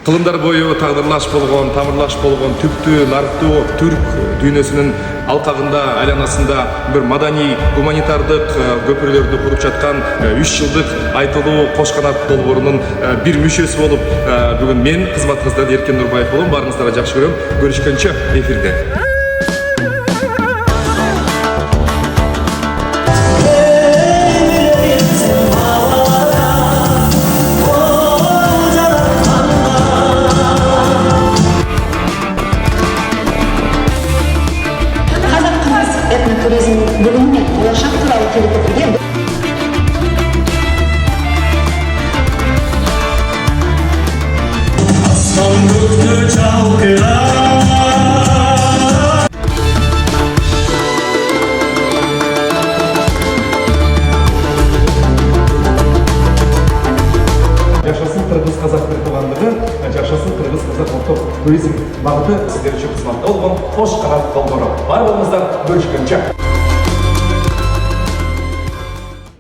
Кылымдар бою тагдырлаш болгон, тамырлаш болгон түптүү, нарыктуу түрк дүйнөсүнүн алкагында, айланасында бир маданий, гуманитардык көпүрлөрдү куруп жаткан 3 жылдык айтылуу кош канат долбоорунун бир мүчөсү болуп, бүгүн мен кызматыңыздан Эркен Нурбаев болом. Баарыңыздарды жакшы көрөм. Көрүшкөнчө эфирде. Этнотуризм бүгүн мен болашак тууралуу келип Жашасын кыргыз-казак бир туугандыгы, жашасын кыргыз-казак улуттук туризм багыты сиздер үчүн кызматта болгон кош канат долбоору. Бар болуңуздар, көрүшкөнчө.